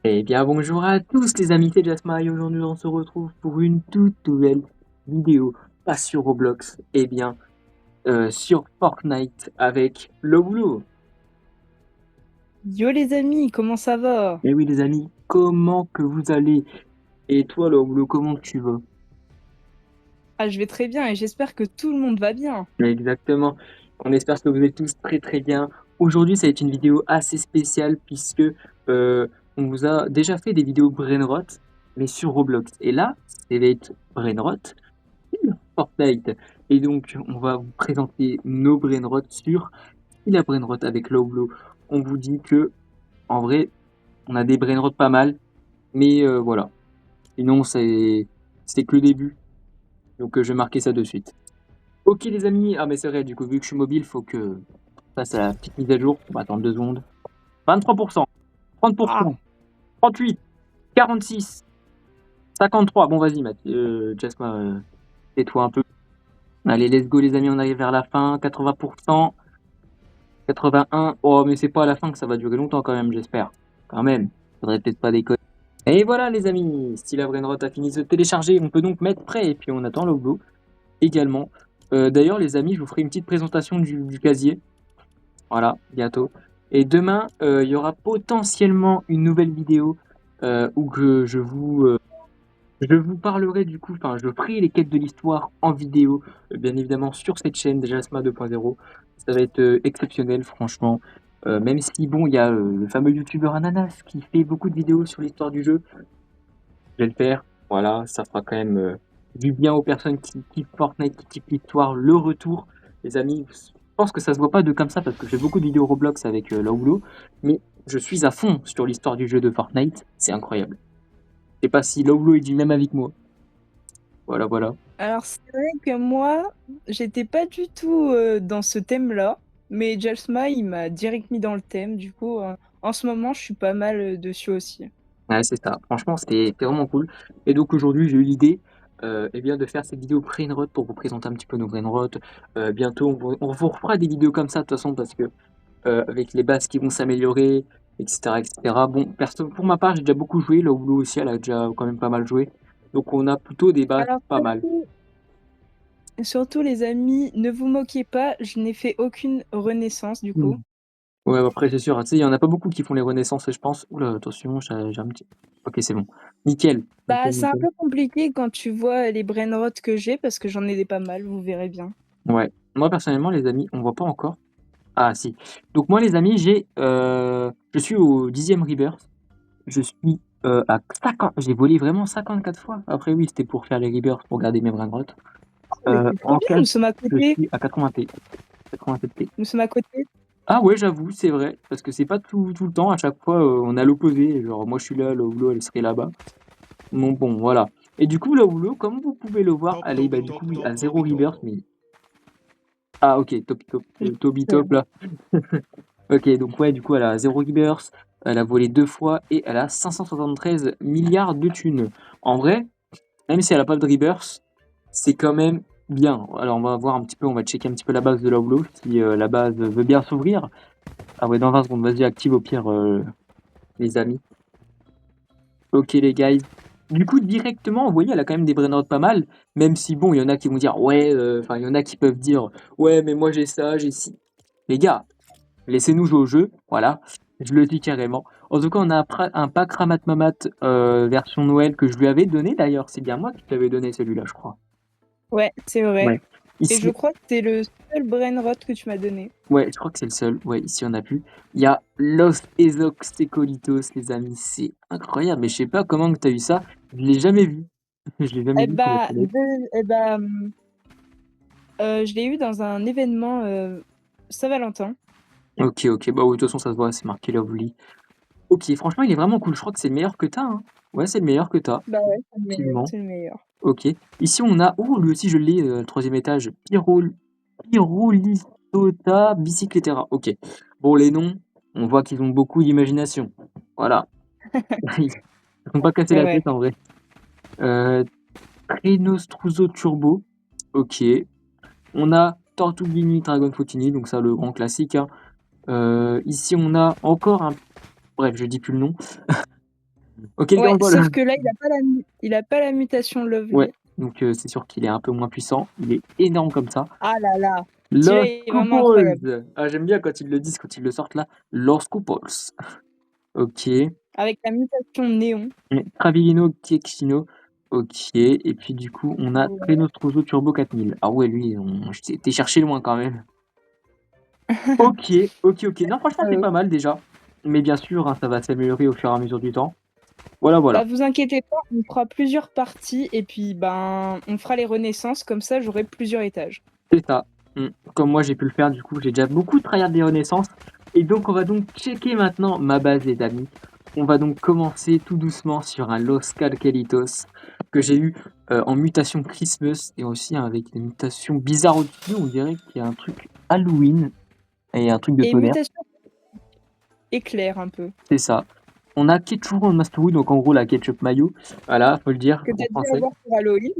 Eh bien bonjour à tous les amis, c'est Jasma et aujourd'hui on se retrouve pour une toute nouvelle vidéo, pas sur Roblox, sur Fortnite avec Lowlo. Yo les amis, comment ça va? Eh oui les amis, comment que vous allez? Et toi Lowlo, comment tu vas? Ah, je vais très bien et j'espère que tout le monde va bien. Exactement, on espère que vous êtes tous très très bien. Aujourd'hui ça va être une vidéo assez spéciale puisque euh, on vous a déjà fait des vidéos Brainrot, mais sur Roblox. Et là, ça va être Brainrot Fortnite. Et donc, on va vous présenter nos brainrots sur la brainrot avec Lowblow. On vous dit que, en vrai, on a des brainrots pas mal, mais voilà. Sinon, c'est que le début. Donc, je vais marquer ça de suite. Ok, les amis. Ah, mais c'est vrai, du coup, vu que je suis mobile, faut que je passe à la petite mise à jour. On va attendre 2 secondes. 23%, Ah, 30%, 38, 46, 53. Bon, vas-y, Jasma, tais-toi un peu. Allez, let's go, les amis. On arrive vers la fin. 80%. 81. Oh, mais c'est pas à la fin que ça va durer longtemps quand même, j'espère. Quand même. Faudrait peut-être pas déconner. Et voilà, les amis. Si la Brainrot a fini de se télécharger, on peut donc mettre prêt. Et puis on attend le logo également. D'ailleurs, les amis, je vous ferai une petite présentation du casier. Voilà, bientôt. Et demain, il y aura potentiellement une nouvelle vidéo où je vous parlerai du coup, enfin, je ferai les quêtes de l'histoire en vidéo, bien évidemment sur cette chaîne Jasma 2.0. Ça va être exceptionnel, franchement. Même si, bon, il y a le fameux youtubeur Ananas qui fait beaucoup de vidéos sur l'histoire du jeu. Je vais le faire. Voilà, ça fera quand même du bien aux personnes qui kiffent Fortnite, qui kiffent l'histoire, le retour. Les amis, je pense que ça se voit pas de comme ça parce que je fais beaucoup de vidéos Roblox avec Laoulou, mais je suis à fond sur l'histoire du jeu de Fortnite. C'est incroyable. Je sais pas si Laoulou est du même avec moi. Voilà, voilà. alors c'est vrai que moi, j'étais pas du tout dans ce thème-là, mais Jalsma, il m'a direct mis dans le thème, du coup, en ce moment, je suis pas mal dessus aussi. Ouais, c'est ça. Franchement, c'était vraiment cool. Et donc aujourd'hui, j'ai eu l'idée de faire cette vidéo brainrot pour vous présenter un petit peu nos brainrot. Bientôt, on vous refera des vidéos comme ça de toute façon parce que avec les bases qui vont s'améliorer, etc., etc. Bon, perso, pour ma part, j'ai déjà beaucoup joué. Là où aussi, elle a déjà quand même pas mal joué. Donc on a plutôt des bases Alors pas mal. surtout les amis, ne vous moquez pas, je n'ai fait aucune renaissance du Hmm. coup. Ouais, bah, après, c'est sûr. Tu sais, il y en a pas beaucoup qui font les renaissances, je pense. Oula, attention, j'ai un petit. Ok, c'est bon. Nickel. Bah, Nickel, c'est un nickel. peu compliqué quand tu vois les brainrots que j'ai, parce que j'en ai des pas mal, vous verrez bien. Ouais. Moi, personnellement, les amis, on voit pas encore. Ah si. Donc moi les amis, je suis au 10e Rebirth. Je suis à 50. J'ai volé vraiment 54 fois. Après oui, c'était pour faire les Rebirths, pour garder mes brainrots. Mais c'est trop En bien, nous cash, sommes à je côté, suis à 80 T. 87 T. nous sommes à côté. Ah ouais, j'avoue, c'est vrai. Parce que c'est pas tout le temps. À chaque fois, on a l'opposé. Genre moi je suis là, le boulot elle serait là-bas. Bon, voilà. Et du coup, là boulot, comme vous pouvez le voir, elle est bah, du coup oui, à 0 Rebirth. Mais... Ah ok, Toby top là. Ok, donc ouais, du coup, elle a 0 Rebirth, elle a volé 2 fois et elle a 573 milliards de thunes. En vrai, même si elle a pas de Rebirth, c'est quand même bien. Alors, on va voir un petit peu, on va checker un petit peu la base de Lawblow, si la base veut bien s'ouvrir. Ah ouais, dans 20 secondes, vas-y, active au pire, les amis. Ok, les guys. Du coup, directement, vous voyez, elle a quand même des brainrots pas mal, même si, bon, il y en a qui vont dire, ouais, enfin, il y en a qui peuvent dire, ouais, mais moi j'ai ça, j'ai ci. Les gars, laissez-nous jouer au jeu, voilà, je le dis carrément. En tout cas, on a un pack Ramat Mamat version Noël que je lui avais donné d'ailleurs. C'est bien moi qui te l'avais donné celui-là, je crois. Ouais, c'est vrai. Ouais. Et Ici, je crois que c'est le seul brainrot que tu m'as donné. ouais, je crois que c'est le seul. Ouais, ici on a plus. Il y a Los Ezox Secolitos, les amis. C'est incroyable, mais je sais pas comment que t'as eu ça. Je l'ai jamais vu. Je l'ai jamais Eh vu pour être bah, honnête. je l'ai eu dans un événement Saint-Valentin. Ok, ok. Bah, oui, de toute façon, ça se voit, c'est marqué Lovely. Ok, franchement, il est vraiment cool. Je crois que c'est le meilleur que t'as, hein. Ouais, c'est le meilleur que t'as, Bah ouais, effectivement. c'est le meilleur. Ok. Ici, on a. Oh, lui aussi, je l'ai, le troisième étage. Pyrolistota Bicycletera. Ok. Bon, les noms, on voit qu'ils ont beaucoup d'imagination. Voilà. Ils sont pas cassés Mais la ouais. tête, en vrai. Euh, Trenostruzo Turbo. Ok. On a Tortuguini Dragon Fautini, donc ça, le grand classique, hein. Ici, on a encore un. Bref, je dis plus le nom. Ok, les gars, Ouais, on vole. sauf que là, il a pas la mutation Ouais, Lovely. donc c'est sûr qu'il est un peu moins puissant. Il est énorme comme ça. Ah là là, celui-là Los est vraiment incroyable. Couples! Ah, j'aime bien quand ils le disent, quand ils le sortent là. Los Couples. Ok. Avec la mutation Néon. Travellino Chiexino. Ok. Et puis du coup, on a Ouais. Trenostrozo Turbo 4000. Ah ouais, lui, t'es cherché loin quand même. Ok, ok, ok. Non, franchement, c'est Euh, pas mal déjà. Mais bien sûr, hein, ça va s'améliorer au fur et à mesure du temps. Voilà, voilà. Bah vous inquiétez pas, on fera plusieurs parties et puis ben on fera les renaissances, comme ça j'aurai plusieurs étages. C'est ça. Comme moi, j'ai pu le faire, du coup, j'ai déjà beaucoup tryhard des renaissances. Et donc, on va donc checker maintenant ma base, les amis. On va donc commencer tout doucement sur un Los Calcelitos que j'ai eu en mutation Christmas et aussi avec des mutations bizarres au-dessus. On dirait qu'il y a un truc Halloween et un truc de Et tonnerre. mutation éclair un peu. C'est ça. On a Ketchup en Mastery, donc en gros la ketchup mayo. Voilà, faut le dire Que en t'as dû français. avoir pour Halloween.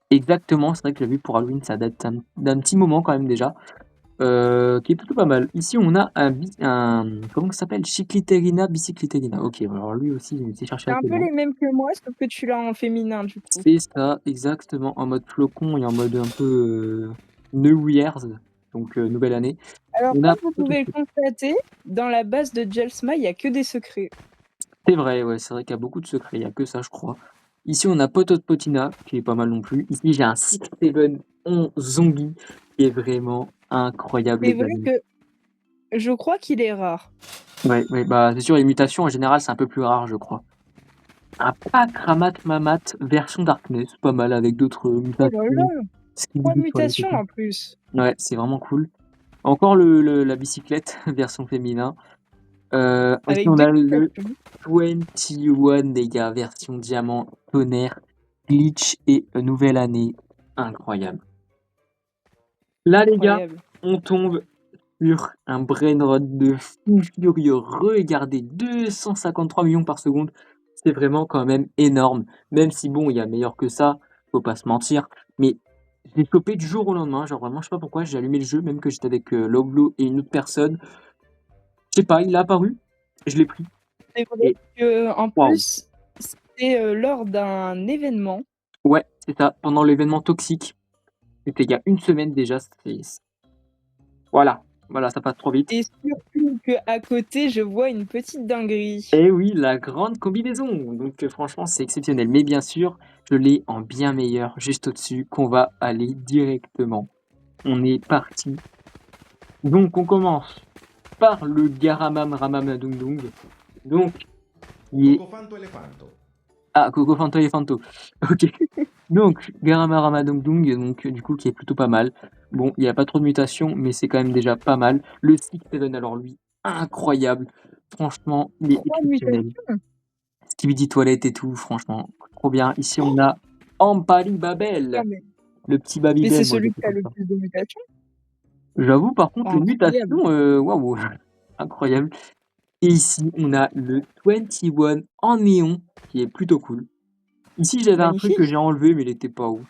Exactement, c'est vrai que je l'ai vu pour Halloween, ça date d'un petit moment quand même déjà. Qui est plutôt pas mal. Ici, on a comment ça s'appelle? Chicliterina, Bicicliterina. Ok, alors lui aussi, j'ai été chercher C'est un assez peu loin. les mêmes que moi, sauf que tu l'as en féminin du coup. C'est ça, exactement, en mode flocon et en mode un peu New Year's, donc nouvelle année. Alors On a comme vous pouvez le constater, dans la base de Jelsma, il y a que des secrets. C'est vrai, ouais, c'est vrai qu'il y a beaucoup de secrets, il y a que ça, je crois. Ici, on a Potina, qui est pas mal non plus. Ici, j'ai un 6-7 en zombie, qui est vraiment incroyable, C'est les vrai amis. que je crois qu'il est rare. Ouais, ouais, bah, c'est sûr, les mutations, en général, c'est un peu plus rare, je crois. Un pack Ramat Mamat version Darkness, pas mal, avec d'autres Oh là mutations. là, trois Skibidi Toilette et mutations tout. en plus. Ouais, c'est vraiment cool. Encore la bicyclette, version féminin. Aussi, Avec on deux a le mutations. 21, les gars, version diamant, tonnerre, glitch et nouvelle année. Incroyable. Là, les gars, Incroyable. on tombe sur un brainrot de fou furieux. Regardez, 253 millions par seconde. C'est vraiment quand même énorme. Même si, bon, il y a meilleur que ça, faut pas se mentir. Mais j'ai chopé du jour au lendemain. Genre, vraiment, je sais pas pourquoi, j'ai allumé le jeu, même que j'étais avec Loglo et une autre personne. Je sais pas, il a apparu, je l'ai pris. C'est vrai Et que en waouh! plus, c'était lors d'un événement. Ouais, c'est ça, pendant l'événement toxique. C'était il y a une semaine déjà, voilà, voilà, ça passe trop vite. Et surtout qu'à côté, je vois une petite dinguerie. Et oui, la grande combinaison. Donc franchement, c'est exceptionnel. Mais bien sûr, je l'ai en bien meilleur, juste au-dessus, qu'on va aller directement. On est parti. Donc on commence par le Garamam Ramamadung. Donc, qui est... Cocofanto elefanto. Ah, Coco Fanto Elefanto. Ok. Donc, Garama Ramadong, donc du coup, qui est plutôt pas mal. Bon, il n'y a pas trop de mutations, mais c'est quand même déjà pas mal. Le Stick Seven, alors lui, incroyable. Franchement, il est Trois exceptionnel. mutations. Skibidi Toilette et tout, franchement, trop bien. Ici, on a Ampali Non, Babel, le petit mais c'est Babybel, moi celui qui j'appelle a comme le ça. plus de mutations. J'avoue, par contre, les Incroyable. mutations, waouh, incroyable. Et ici, on a le 21 en néon, qui est plutôt cool. Ici, j'avais un truc que Magnifique. j'ai enlevé, mais il était pas ouf.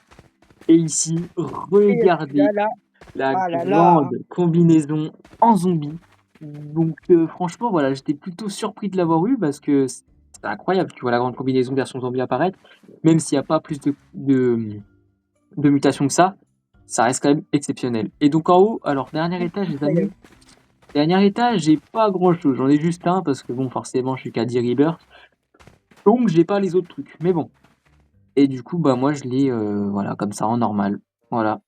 Et ici, Et regardez là, la ah là là. grande combinaison en zombie. Donc franchement, voilà, j'étais plutôt surpris de l'avoir eu parce que c'est incroyable. Tu vois la grande combinaison version zombie apparaître, même s'il n'y a pas plus de mutations que ça reste quand même exceptionnel. Et donc en haut, alors dernier étage, les amis. Incroyable. Dernier étage, j'ai pas grand chose. J'en ai juste un parce que bon, forcément, je suis qu'à 10 Rebirth. Donc j'ai pas les autres trucs. Mais bon. Et du coup, bah moi je l'ai voilà, comme ça en normal. Voilà.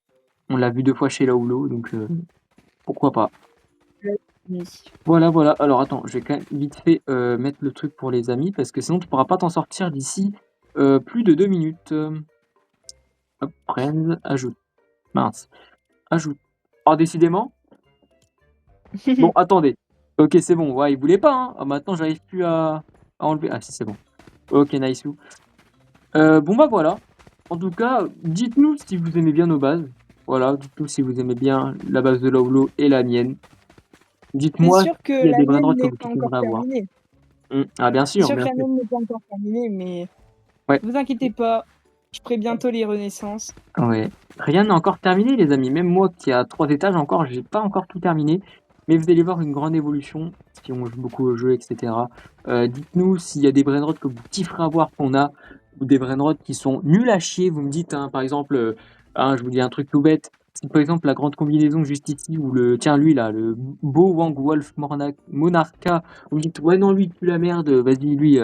On l'a vu 2 fois chez Laulo, donc pourquoi pas. Oui. Voilà, voilà. Alors attends, je vais quand même vite fait mettre le truc pour les amis, parce que sinon tu pourras pas t'en sortir d'ici plus de 2 minutes. Hop, friends, ajoute. Mince. Ajoute. Oh, décidément. Bon, attendez. Ok, c'est bon. Ouais, il voulait pas, hein. Ah, maintenant, j'arrive plus à enlever. Ah, si, c'est bon. Ok, nice. Bon, bah voilà. En tout cas, dites-nous si vous aimez bien nos bases. Voilà, dites-nous si vous aimez bien la base de Laulo et la mienne. C'est Dites-moi sûr que s'il y a la des brain mienne droits que n'est vous pas encore aimerez avoir. terminée. Ah, bien C'est sûr, sûr que bien la sûr. mienne n'est pas encore terminée, mais Ouais. vous inquiétez pas, je ferai bientôt les renaissances. Ouais. Rien n'est encore terminé, les amis. Même moi qui a 3 étages encore, j'ai pas encore tout terminé. mais vous allez voir une grande évolution si on joue beaucoup au jeu, etc. Dites-nous s'il y a des brainrots que vous kifferez avoir qu'on a, ou des brainrots qui sont nuls à chier. Vous me dites, hein, par exemple, je vous dis un truc tout bête. Si par exemple la grande combinaison juste ici, ou lui là, le Bo Wang Wolf Monarcha, vous me dites ouais non lui pue la merde, vas-y lui,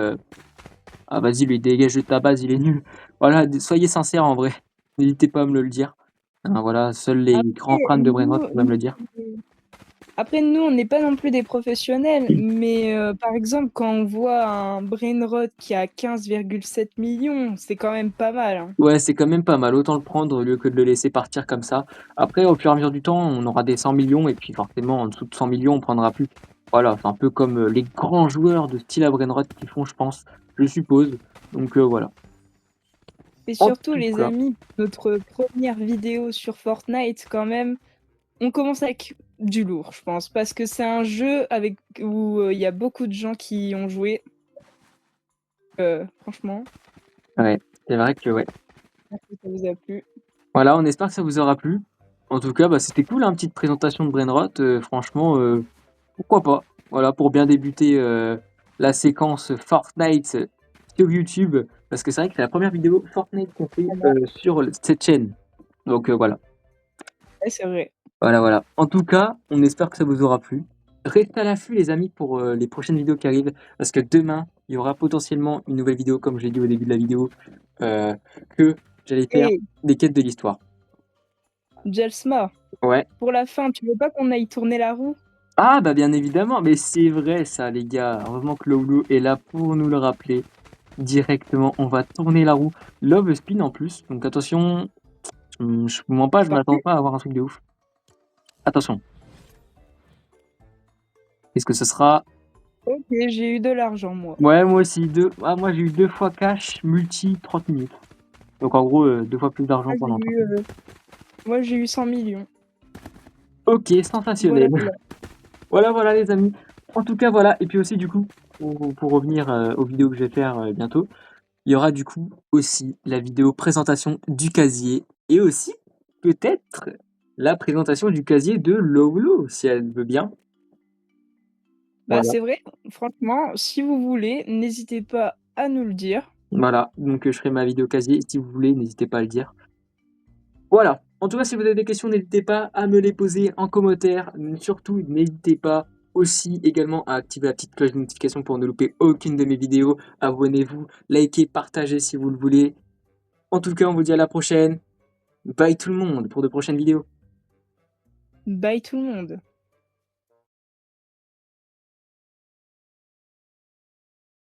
vas-y lui dégage de ta base, il est nul. Voilà, soyez sincères en vrai, n'hésitez pas à me le dire. Hein, voilà, seuls les grands Après, fans de Brainrot nous, peuvent me le dire. après, nous, on n'est pas non plus des professionnels, mais par exemple, quand on voit un brainrot qui a 15,7 millions, c'est quand même pas mal, hein. Ouais, c'est quand même pas mal, autant le prendre au lieu que de le laisser partir comme ça. Après, au fur et à mesure du temps, on aura des 100 millions, et puis forcément, en dessous de 100 millions, on prendra plus. Voilà, c'est un peu comme les grands joueurs de style à Brainrot qui font, je pense, je suppose. Donc voilà. Et En surtout, tout les cas, amis, notre première vidéo sur Fortnite, quand même, on commence avec du lourd, je pense, parce que c'est un jeu où il y a beaucoup de gens qui y ont joué. Franchement, ouais, c'est vrai que ouais. j'espère que ça vous a plu. Voilà, on espère que ça vous aura plu. En tout cas, c'était cool, hein, petite présentation de Brainrot. Franchement, pourquoi pas. Voilà, pour bien débuter la séquence Fortnite sur YouTube. Parce que c'est vrai que c'est la première vidéo Fortnite qu'on fait Voilà. sur cette chaîne. Donc voilà. Ouais, c'est vrai. Voilà, voilà. En tout cas, on espère que ça vous aura plu. Restez à l'affût, les amis, pour les prochaines vidéos qui arrivent. Parce que demain, il y aura potentiellement une nouvelle vidéo, comme je l'ai dit au début de la vidéo, que j'allais faire Et des quêtes de l'histoire. Jelsma, Ouais. pour la fin, tu veux pas qu'on aille tourner la roue? Ah bah bien évidemment, mais c'est vrai ça les gars. Heureusement que Lolo est là pour nous le rappeler. Directement, on va tourner la roue. Love spin en plus, donc attention, je vous mens pas, je m'attends Parfait. pas à avoir un truc de ouf. Attention. Est-ce que ce sera... Ok, j'ai eu de l'argent, moi. Ouais, moi aussi, moi j'ai eu 2 fois cash, multi, 30 minutes. Donc en gros, 2 fois plus d'argent Moi, j'ai pendant 30 eu, minutes. moi, j'ai eu 100 millions. Ok, Voilà, sensationnel. voilà. Voilà, voilà les amis. En tout cas, voilà. Et puis aussi du coup, pour revenir aux vidéos que je vais faire bientôt, il y aura du coup aussi la vidéo présentation du casier et aussi peut-être la présentation du casier de Lolo, si elle veut bien. Bah, Voilà. c'est vrai, franchement, si vous voulez, n'hésitez pas à nous le dire. Voilà, donc je ferai ma vidéo casier. Si vous voulez, n'hésitez pas à le dire. Voilà. En tout cas, si vous avez des questions, n'hésitez pas à me les poser en commentaire. Surtout, n'hésitez pas aussi également à activer la petite cloche de notification pour ne louper aucune de mes vidéos. Abonnez-vous, likez, partagez si vous le voulez. En tout cas, on vous dit à la prochaine. Bye tout le monde pour de prochaines vidéos. Bye tout le monde.